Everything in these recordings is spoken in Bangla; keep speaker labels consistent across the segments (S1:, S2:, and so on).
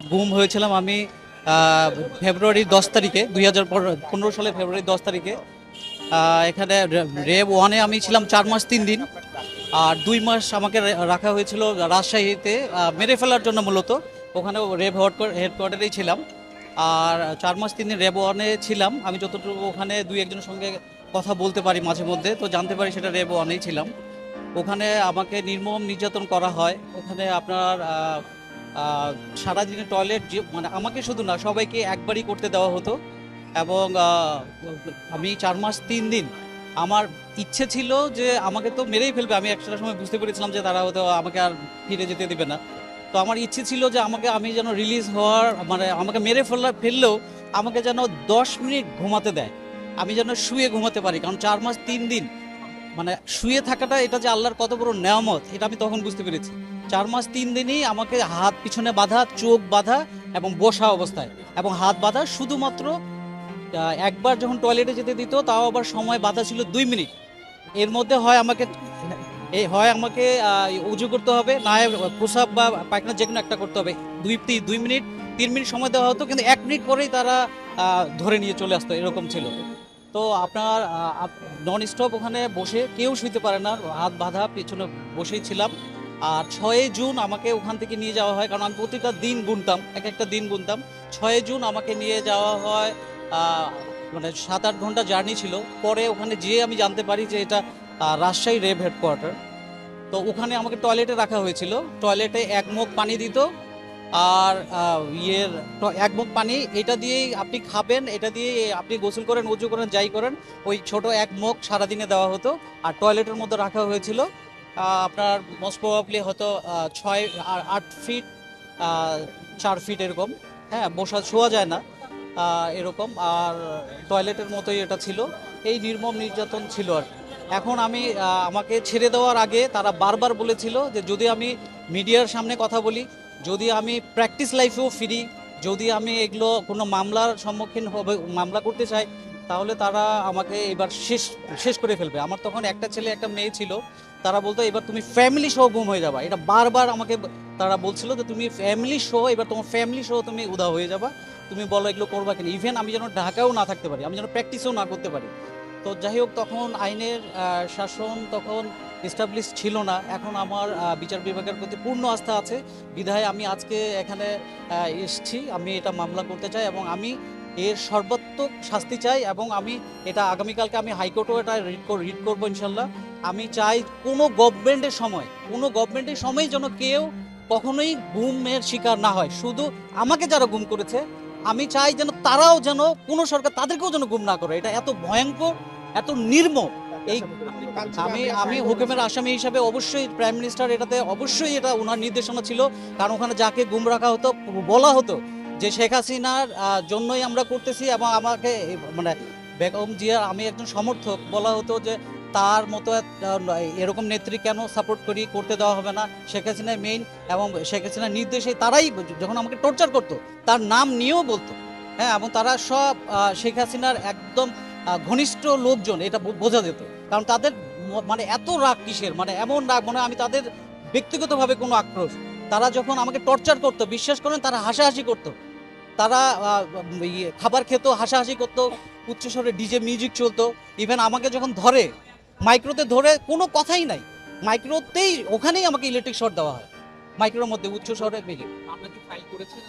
S1: গুম হয়েছিলাম আমি ফেব্রুয়ারির 10 তারিখে 2015 সালে ফেব্রুয়ারির 10 তারিখে। এখানে রেব ওয়ানে আমি ছিলাম 4 মাস 3 দিন। আর 2 মাস আমাকে রাখা হয়েছিল রাজশাহীতে মেরে ফেলার জন্য মূলত। ওখানে রেব হেডকোয়ার্টারেই ছিলাম। আর 4 মাস 3 দিন রেব ওয়ানে ছিলাম। আমি যতটুকু ওখানে দুই একজনের সঙ্গে কথা বলতে পারি মাঝে মধ্যে, তো জানতে পারি সেটা রেব ওয়ানেই ছিলাম। ওখানে আমাকে নির্মম নির্যাতন করা হয়। ওখানে আপনার আহ, সারাদিনে টয়লেট মানে আমাকে শুধু না সবাইকে একবারই করতে দেওয়া হতো। এবং আমি 4 মাস 3 দিন আমার ইচ্ছে ছিল যে আমাকে তো মেরেই ফেলবে। আমি একটা সময় বুঝতে পেরেছিলাম যে তারা হয়তো আমাকে আর ফিরে যেতে দেবে না। তো আমার ইচ্ছে ছিল যে আমি যেন রিলিজ হওয়ার মানে আমাকে মেরে ফেললেও আমাকে যেন 10 মিনিট ঘুমাতে দেয়। আমি যেন শুয়ে ঘুমাতে পারি, কারণ 4 মাস 3 দিন মানে শুয়ে থাকাটা এটা যে আল্লাহর কত বড় নেয়ামত, এটা আমি তখন বুঝতে পেরেছি। 4 মাস 3 দিনই আমাকে হাত পিছনে বাঁধা, চোখ বাঁধা এবং বসা অবস্থায়, এবং হাত বাঁধা শুধুমাত্র একবার যখন টয়লেটে যেতে দিত তাও আবার সময় বাঁধা ছিল 2 মিনিট। এর মধ্যে হয় আমাকে উজু করতে হবে, না হয় প্রসাব বা পায়খানা যে কোনো একটা করতে হবে। 2 মিনিট 3 মিনিট সময় দেওয়া হতো, কিন্তু 1 মিনিট পরেই তারা ধরে নিয়ে চলে আসতো, এরকম ছিল। তো আপনার নন স্টপ ওখানে বসে কেউ শুইতে পারে না, হাত বাঁধা পিছনে বসেই ছিলাম। আর 6 জুন আমাকে ওখান থেকে নিয়ে যাওয়া হয়, কারণ আমি প্রতিটা দিন গুনতাম, এক একটা দিন গুনতাম। 6 জুন আমাকে নিয়ে যাওয়া হয়। আহ, মানে 7-8 ঘন্টা জার্নি ছিল। পরে ওখানে যেয়ে আমি জানতে পারি যে এটা রাজশাহী রেব হেডকোয়ার্টার। তো ওখানে আমাকে টয়লেটে রাখা হয়েছিল। টয়লেটে এক মুখ পানি দিত। আর এক মুখ পানি, এটা দিয়েই আপনি খাবেন, এটা দিয়ে আপনি গোসল করেন, উজু করেন, যাই করেন, ওই ছোট এক মুখ সারাদিনে দেওয়া হতো। আর টয়লেটের মধ্যে রাখা হয়েছিল আপনার মোস্ট প্রবাবলি হয়তো 6 আর 8 ফিট, 4 ফিট এরকম। হ্যাঁ, বসা শোয়া যায় না এরকম। আর টয়লেটের মতোই এটা ছিল। এই নির্মম নির্যাতন ছিল আর কি। এখন আমাকে ছেড়ে দেওয়ার আগে তারা বারবার বলেছিল যে যদি আমি মিডিয়ার সামনে কথা বলি, যদি আমি প্র্যাকটিস লাইফেও ফিরি, যদি আমি এগুলো কোনো মামলার সম্মুখীন হবে, মামলা করতে চাই, তাহলে তারা আমাকে এবার শেষ শেষ করে ফেলবে। আমার তখন একটা ছেলে একটা মেয়ে ছিল। তারা বলতো এবার তুমি ফ্যামিলি সহ গুম হয়ে যাবা, এটা বারবার আমাকে তারা বলছিল যে তুমি ফ্যামিলি সহ, এবার তোমার ফ্যামিলি সহ তুমি উধাও হয়ে যাবা, তুমি বলো এগুলো করবা কিনা। ইভেন আমি যেন ঢাকাও না থাকতে পারি, আমি যেন প্র্যাকটিসও না করতে পারি। তো যাই হোক, তখন আইনের শাসন তখন এস্টাবলিশ ছিল না। এখন আমার বিচার বিভাগের প্রতি পূর্ণ আস্থা আছে, বিধায় আমি আজকে এখানে এসেছি। আমি এটা মামলা করতে চাই এবং আমি এর সর্বাত্মক শাস্তি চাই। এবং আমি এটা আগামীকালকে আমি হাইকোর্টেও এটা রিট করবো ইনশাল্লাহ। আমি চাই কোনো গভর্নমেন্টের সময় যেন কেউ কখনোই গুমের শিকার না হয়। শুধু আমাকে যারা গুম করেছে, আমি চাই যেন তারাও যেন কোনো সরকার তাদেরকেও যেন গুম না করে। এটা এত ভয়ঙ্কর, এত নির্মম। এই আমি হুকুমের আসামি হিসাবে অবশ্যই প্রাইম মিনিস্টার এটাতে অবশ্যই এটা ওনার নির্দেশনা ছিল। কারণ ওখানে যাকে গুম রাখা হতো বলা হতো যে শেখ হাসিনার জন্যই আমরা করতেছি, এবং আমাকে মানে বেগম জিয়ার আমি একজন সমর্থক বলা হতো যে তার মতো এরকম নেত্রী কেন সাপোর্ট করতে দেওয়া হবে না, শেখ হাসিনার মেইন। এবং শেখ হাসিনার নির্দেশে তারাই যখন আমাকে টর্চার করতো তার নাম নিয়েও বলতো। হ্যাঁ, এবং তারা সব শেখ হাসিনার একদম ঘনিষ্ঠ লোকজন, এটা বোঝা যেত। কারণ তাদের মানে এত রাগ কিসের, মানে এমন রাগ মনে হয় আমি তাদের ব্যক্তিগতভাবে কোনো আক্রোশ। তারা যখন আমাকে টর্চার করতো, বিশ্বাস করেন, তারা হাসাহাসি করতো। তারা খাবার খেত, হাসাহাসি করতো, উচ্চস্বরে ডিজে মিউজিক চলতো। ইভেন আমাকে যখন ধরে মাইক্রোতে ধরে, কোনো কথাই নাই, মাইক্রোতেই ওখানেই আমাকে ইলেকট্রিক শর্ট দেওয়া হয়, মাইক্রোর মধ্যে উচ্চ স্বরে মিউজিক।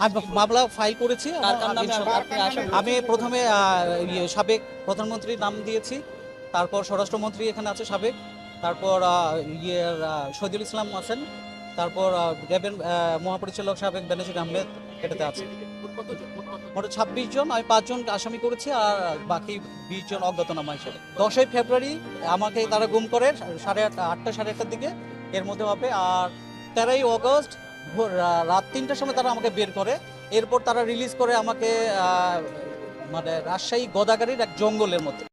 S1: আমি মামলা ফাইল করেছি। আমি প্রথমে সাবেক প্রধানমন্ত্রীর নাম দিয়েছি, তারপর স্বরাষ্ট্রমন্ত্রী এখানে আছে সাবেক, তারপর শহীদুল ইসলাম আছেন, তারপর র্যাবের মহাপরিচালক সাবেক বেনজির আহমেদ এটাতে আছে। মোট 26 জন, আমি 5 জন আসামি করেছি, আর বাকি 20 জন অজ্ঞাতনামা হিসেবে। 10ই ফেব্রুয়ারি আমাকে তারা গুম করে 8:30 সাড়ে 8টার দিকে, এর মধ্যে হবে। আর 13ই অগস্ট রাত 3টার সময় তারা আমাকে বের করে। এরপর তারা রিলিজ করে আমাকে মানে রাজশাহী গোদাগাড়ির এক জঙ্গলের মধ্যে।